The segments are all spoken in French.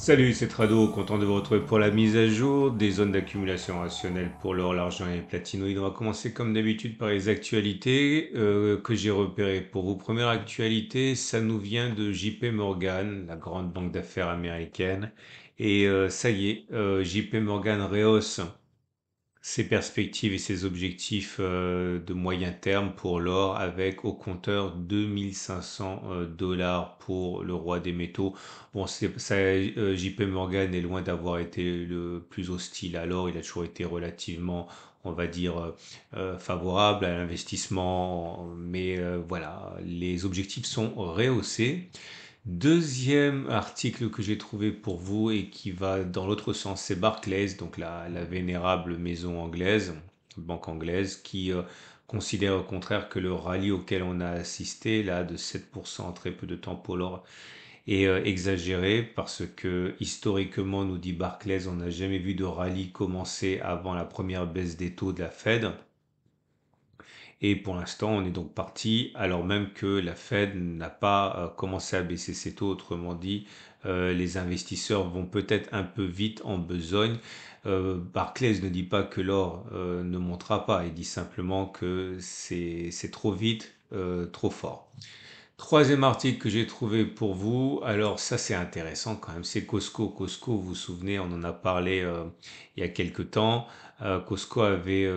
Salut, c'est Trado, content de vous retrouver pour la mise à jour des zones d'accumulation rationnelle pour l'or, l'argent et les platinoïdes. On va commencer comme d'habitude par les actualités que j'ai repérées pour vous. Première actualité, ça nous vient de JP Morgan, la grande banque d'affaires américaine. Et ça y est, JP Morgan rehausse ses perspectives et ses objectifs de moyen terme pour l'or avec au compteur 2500 dollars pour le roi des métaux. Bon, JP Morgan est loin d'avoir été le plus hostile à l'or. Il a toujours été relativement, on va dire, favorable à l'investissement. Mais voilà, les objectifs sont rehaussés. Deuxième article que j'ai trouvé pour vous et qui va dans l'autre sens, c'est Barclays, donc la vénérable maison anglaise, banque anglaise, qui considère au contraire que le rallye auquel on a assisté, là, de 7% en très peu de temps pour l'or, est exagéré parce que historiquement, nous dit Barclays, on n'a jamais vu de rallye commencer avant la première baisse des taux de la Fed. Et pour l'instant, on est donc parti alors même que la Fed n'a pas commencé à baisser ses taux. Autrement dit, les investisseurs vont peut-être un peu vite en besogne. Barclays ne dit pas que l'or ne montera pas. Il dit simplement que c'est trop vite, trop fort. Troisième article que j'ai trouvé pour vous, alors ça c'est intéressant quand même, c'est Costco. Costco, vous vous souvenez, on en a parlé il y a quelque temps. Costco avait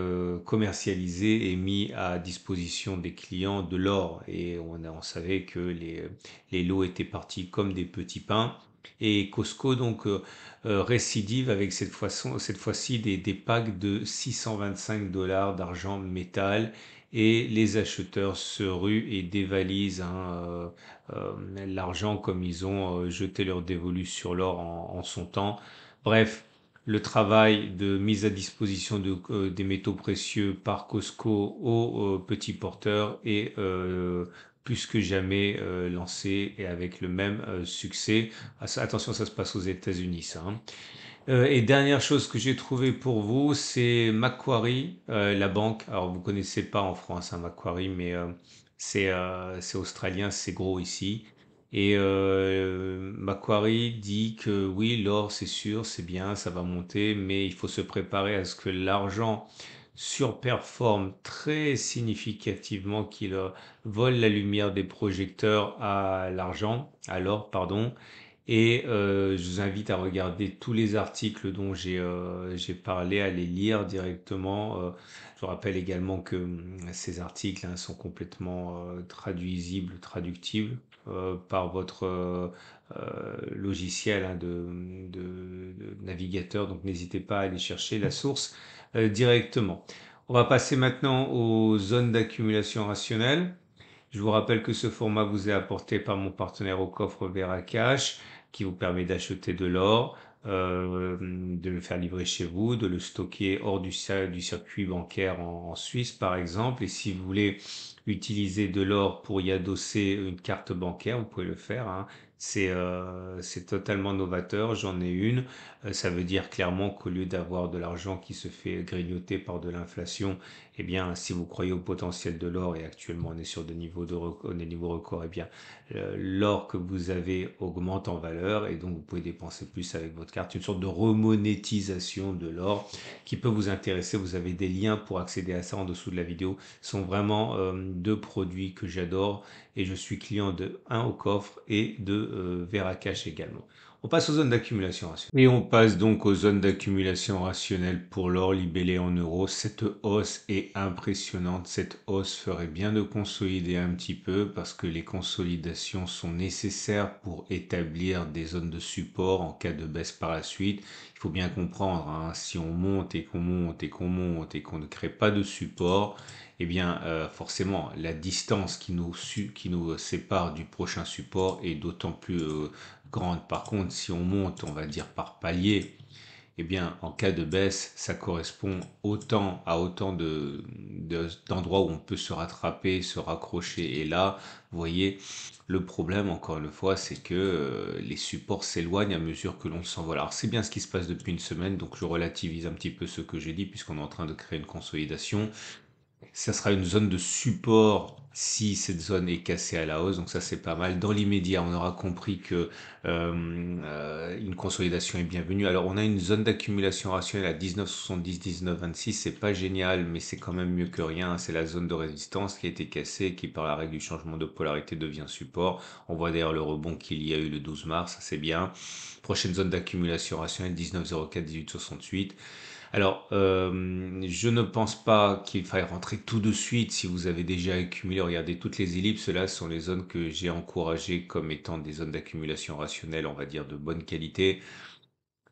commercialisé et mis à disposition des clients de l'or et on savait que les lots étaient partis comme des petits pains. Et Costco donc récidive avec cette fois-ci des packs de 625 dollars d'argent métal et les acheteurs se ruent et dévalisent l'argent comme ils ont jeté leur dévolu sur l'or en son temps. Bref, le travail de mise à disposition des métaux précieux par Costco aux petits porteurs est plus que jamais lancé et avec le même succès. Attention, ça se passe aux États-Unis, ça, hein. Et dernière chose que j'ai trouvé pour vous, c'est Macquarie, la banque. Alors vous connaissez pas en France hein, Macquarie, mais c'est australien, c'est gros ici. Et Macquarie dit que oui, l'or c'est sûr, c'est bien, ça va monter, mais il faut se préparer à ce que l'argent surperforme très significativement, qu'il vole la lumière des projecteurs à l'argent, à l'or, pardon. Et je vous invite à regarder tous les articles dont j'ai parlé, à les lire directement. Je vous rappelle également que ces articles hein, sont complètement traduisibles, traductibles par votre logiciel hein, de navigateur. Donc n'hésitez pas à aller chercher la source directement. On va passer maintenant aux zones d'accumulation rationnelle. Je vous rappelle que ce format vous est apporté par mon partenaire au coffre Veracash qui vous permet d'acheter de l'or, de le faire livrer chez vous, de le stocker hors du circuit bancaire en Suisse par exemple. Et si vous voulez utiliser de l'or pour y adosser une carte bancaire, vous pouvez le faire, hein. C'est totalement novateur, j'en ai une. Ça veut dire clairement qu'au lieu d'avoir de l'argent qui se fait grignoter par de l'inflation, eh bien, si vous croyez au potentiel de l'or, et actuellement on est sur des niveaux records, eh bien, l'or que vous avez augmente en valeur et donc vous pouvez dépenser plus avec votre carte. Une sorte de remonétisation de l'or qui peut vous intéresser. Vous avez des liens pour accéder à ça en dessous de la vidéo. Ce sont vraiment deux produits que j'adore et je suis client de un au coffre et de Veracash également. On passe aux zones d'accumulation rationnelle. Et on passe donc aux zones d'accumulation rationnelle pour l'or libellé en euros. Cette hausse est impressionnante. Cette hausse ferait bien de consolider un petit peu parce que les consolidations sont nécessaires pour établir des zones de support en cas de baisse par la suite. Il faut bien comprendre, hein, si on monte et qu'on monte et qu'on monte et qu'on ne crée pas de support, eh bien forcément la distance qui nous sépare du prochain support est d'autant plus grande. Par contre, si on monte, on va dire par palier, eh bien, en cas de baisse, ça correspond à autant d'endroits où on peut se rattraper, se raccrocher. Et là, vous voyez, le problème, encore une fois, c'est que les supports s'éloignent à mesure que l'on s'envole. Alors, c'est bien ce qui se passe depuis une semaine, donc je relativise un petit peu ce que j'ai dit, puisqu'on est en train de créer une consolidation. Ça sera une zone de support si cette zone est cassée à la hausse, donc ça c'est pas mal. Dans l'immédiat, on aura compris que une consolidation est bienvenue. Alors, on a une zone d'accumulation rationnelle à 19,70, 19,26. C'est pas génial, mais c'est quand même mieux que rien. C'est la zone de résistance qui a été cassée, et qui par la règle du changement de polarité devient support. On voit d'ailleurs le rebond qu'il y a eu le 12 mars, c'est bien. Prochaine zone d'accumulation rationnelle, 19,04, 18,68. Alors, je ne pense pas qu'il faille rentrer tout de suite si vous avez déjà accumulé. Regardez, toutes les ellipses là sont les zones que j'ai encouragées comme étant des zones d'accumulation rationnelle, on va dire de bonne qualité.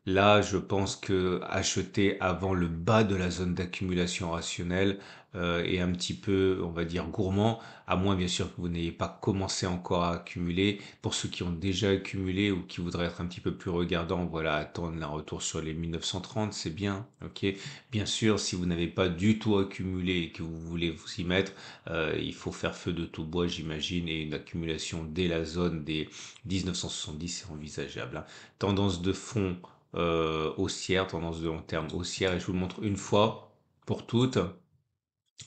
Là, je pense que acheter avant le bas de la zone d'accumulation rationnelle est un petit peu, on va dire, gourmand, à moins bien sûr que vous n'ayez pas commencé encore à accumuler. Pour ceux qui ont déjà accumulé ou qui voudraient être un petit peu plus regardants, voilà, attendre un retour sur les 1930, c'est bien, ok. Bien sûr, si vous n'avez pas du tout accumulé et que vous voulez vous y mettre, il faut faire feu de tout bois, j'imagine, et une accumulation dès la zone des 1970, c'est envisageable, hein. Tendance de fond haussière, tendance de long terme haussière, et je vous le montre une fois pour toutes.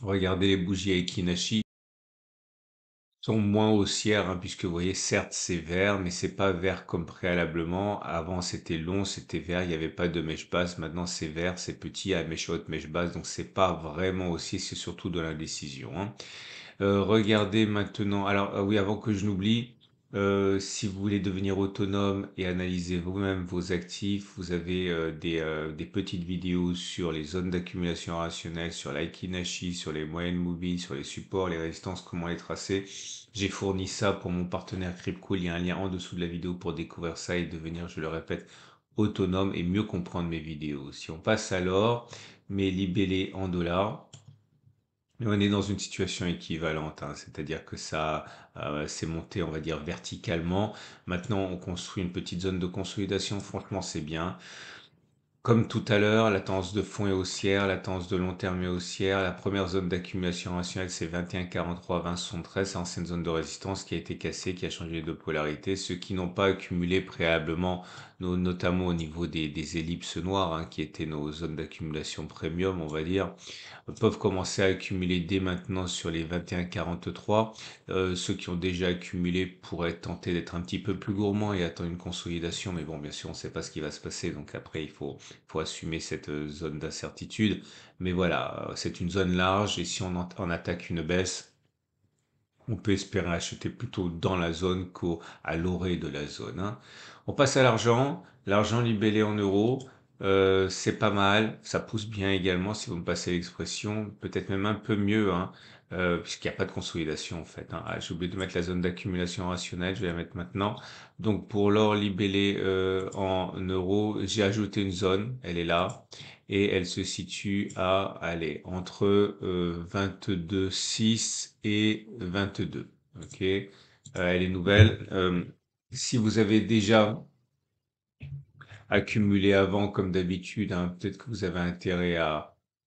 Regardez les bougies à Ekinashi sont moins haussières, hein, puisque vous voyez, certes c'est vert, mais c'est pas vert comme préalablement. Avant c'était long, c'était vert, il n'y avait pas de mèche basse. Maintenant c'est vert, c'est petit, à mèche haute, mèche basse, donc c'est pas vraiment haussier, c'est surtout de l'indécision, hein. Regardez maintenant, alors oui, avant que je n'oublie, si vous voulez devenir autonome et analyser vous-même vos actifs, vous avez des petites vidéos sur les zones d'accumulation rationnelle, sur l'Aikinashi, sur les moyennes mobiles, sur les supports, les résistances, comment les tracer. J'ai fourni ça pour mon partenaire Cryptcool. Il y a un lien en dessous de la vidéo pour découvrir ça et devenir, je le répète, autonome et mieux comprendre mes vidéos. Si on passe alors, mes libellés en dollars. Mais on est dans une situation équivalente, hein, c'est-à-dire que ça s'est monté, on va dire, verticalement. Maintenant, on construit une petite zone de consolidation. Franchement, c'est bien. Comme tout à l'heure, la tendance de fond est haussière, la tendance de long terme est haussière. La première zone d'accumulation rationnelle, c'est 21,43, 20,73. C'est l'ancienne zone de résistance qui a été cassée, qui a changé de polarité. Ceux qui n'ont pas accumulé préalablement, notamment au niveau des ellipses noires, hein, qui étaient nos zones d'accumulation premium, on va dire, peuvent commencer à accumuler dès maintenant sur les 21,43. Ceux qui ont déjà accumulé pourraient tenter d'être un petit peu plus gourmands et attendre une consolidation, mais bon, bien sûr, on ne sait pas ce qui va se passer, donc après, il faut assumer cette zone d'incertitude. Mais voilà, c'est une zone large, et si on attaque une baisse, on peut espérer acheter plutôt dans la zone qu'à l'orée de la zone, hein. On passe à l'argent. L'argent libellé en euros, c'est pas mal. Ça pousse bien également, si vous me passez l'expression. Peut-être même un peu mieux, hein, puisqu'il n'y a pas de consolidation en fait, hein. Ah, j'ai oublié de mettre la zone d'accumulation rationnelle. Je vais la mettre maintenant. Donc pour l'or libellé en euros, j'ai ajouté une zone. Elle est là. Et elle se situe à, allez, entre 22,6 et 22. Ok. Elle est nouvelle. Si vous avez déjà accumulé avant, comme d'habitude, hein, peut-être que vous avez intérêt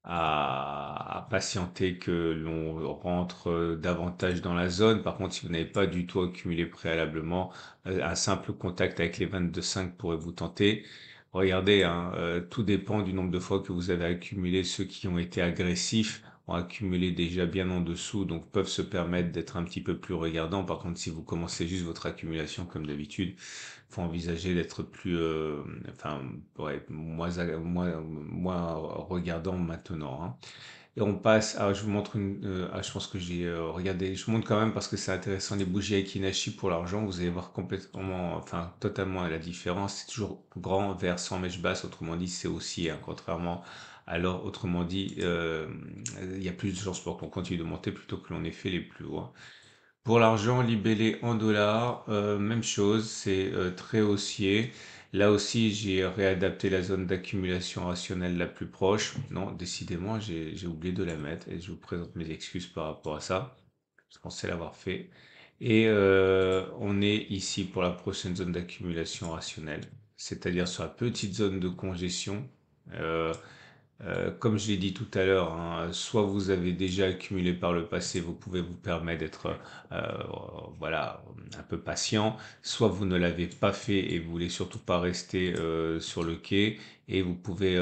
à patienter que l'on rentre davantage dans la zone. Par contre, si vous n'avez pas du tout accumulé préalablement, un simple contact avec les 22,5 pourrait vous tenter. Regardez, hein, tout dépend du nombre de fois que vous avez accumulé. Ceux qui ont été agressifs ont accumulé déjà bien en dessous, donc peuvent se permettre d'être un petit peu plus regardants. Par contre, si vous commencez juste votre accumulation comme d'habitude, faut envisager d'être plus, enfin, ouais, moins regardant maintenant, hein. Et on passe, alors je vous montre je pense que j'ai regardé, je vous montre quand même parce que c'est intéressant, les bougies Akinashi pour l'argent. Vous allez voir complètement, enfin totalement la différence. C'est toujours grand, vert, sans mèche basse, autrement dit c'est haussier, hein, contrairement à l'or, autrement dit il y a plus de chances pour qu'on continue de monter plutôt que l'on ait fait les plus hauts, hein. Pour l'argent libellé en dollars, même chose, c'est très haussier. Là aussi, j'ai réadapté la zone d'accumulation rationnelle la plus proche. Non, décidément, j'ai oublié de la mettre, et je vous présente mes excuses par rapport à ça. Je pensais l'avoir fait. Et on est ici pour la prochaine zone d'accumulation rationnelle, c'est-à-dire sur la petite zone de congestion. Euh, comme je l'ai dit tout à l'heure, hein, soit vous avez déjà accumulé par le passé, vous pouvez vous permettre d'être voilà, un peu patient, soit vous ne l'avez pas fait et vous voulez surtout pas rester sur le quai, et vous pouvez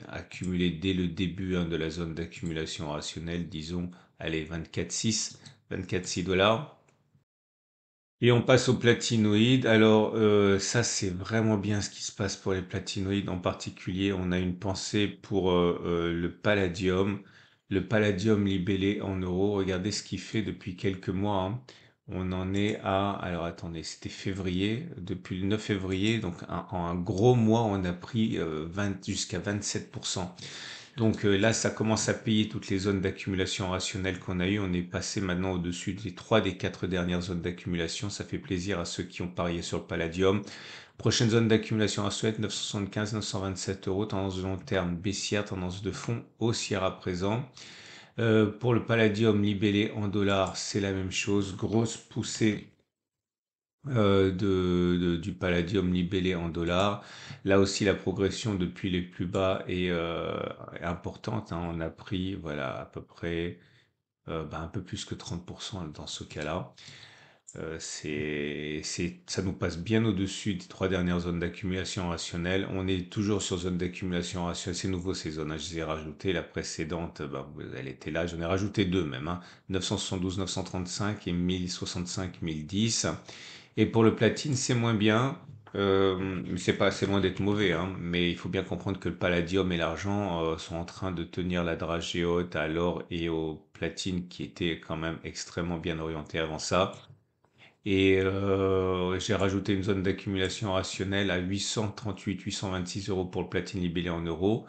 accumuler dès le début, hein, de la zone d'accumulation rationnelle, disons, allez, 24,6 $. Et on passe aux platinoïdes. Alors, ça, c'est vraiment bien ce qui se passe pour les platinoïdes. En particulier, on a une pensée pour le palladium. Le palladium libellé en euros. Regardez ce qu'il fait depuis quelques mois, hein. On en est à... Alors, attendez, c'était février. Depuis le 9 février, donc en un gros mois, on a pris 20, jusqu'à 27%. Donc là, ça commence à payer toutes les zones d'accumulation rationnelle qu'on a eues. On est passé maintenant au-dessus des 3 des 4 dernières zones d'accumulation. Ça fait plaisir à ceux qui ont parié sur le palladium. Prochaine zone d'accumulation rationnelle, 975, 927 euros. Tendance de long terme baissière, tendance de fond haussière à présent. Pour le palladium libellé en dollars, c'est la même chose. Grosse poussée du palladium libellé en dollars. Là aussi, la progression depuis les plus bas est importante, hein. On a pris, voilà, à peu près un peu plus que 30% dans ce cas-là. Ça nous passe bien au-dessus des 3 dernières zones d'accumulation rationnelle. On est toujours sur zone d'accumulation rationnelle. C'est nouveau ces zones, hein. Je les ai rajoutées. La précédente, elle était là. J'en ai rajouté deux même, hein. 972, 935 et 1065, 1010. Et pour le platine, c'est moins bien. C'est loin d'être mauvais, hein, mais il faut bien comprendre que le palladium et l'argent sont en train de tenir la dragée haute à l'or et au platine qui était quand même extrêmement bien orienté avant ça. Et j'ai rajouté une zone d'accumulation rationnelle à 838, 826 euros pour le platine libellé en euros.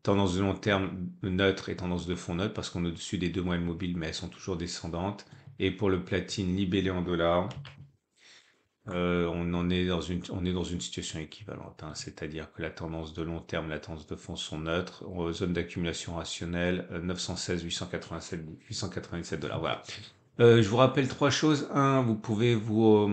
Tendance de long terme neutre et tendance de fond neutre parce qu'on est au-dessus des 2 moyennes mobiles, mais elles sont toujours descendantes. Et pour le platine libellé en dollars, on est dans une situation équivalente, hein. C'est-à-dire que la tendance de long terme, la tendance de fond sont neutres. Zone d'accumulation rationnelle, 916, 887, 897 dollars. Voilà. Je vous rappelle trois choses. Un, vous pouvez vous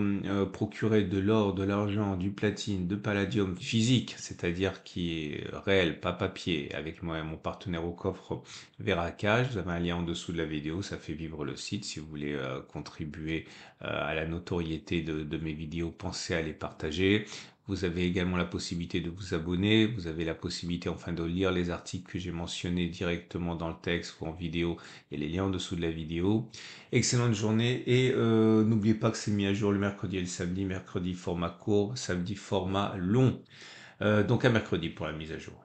procurer de l'or, de l'argent, du platine, de palladium physique, c'est-à-dire qui est réel, pas papier, avec moi et mon partenaire au coffre Veracage. Vous avez un lien en dessous de la vidéo, ça fait vivre le site. Si vous voulez contribuer à la notoriété de mes vidéos, pensez à les partager. Vous avez également la possibilité de vous abonner. Vous avez la possibilité enfin de lire les articles que j'ai mentionnés directement dans le texte ou en vidéo. Il y a les liens en dessous de la vidéo. Excellente journée et n'oubliez pas que c'est mis à jour le mercredi et le samedi. Mercredi format court, samedi format long. Donc à mercredi pour la mise à jour.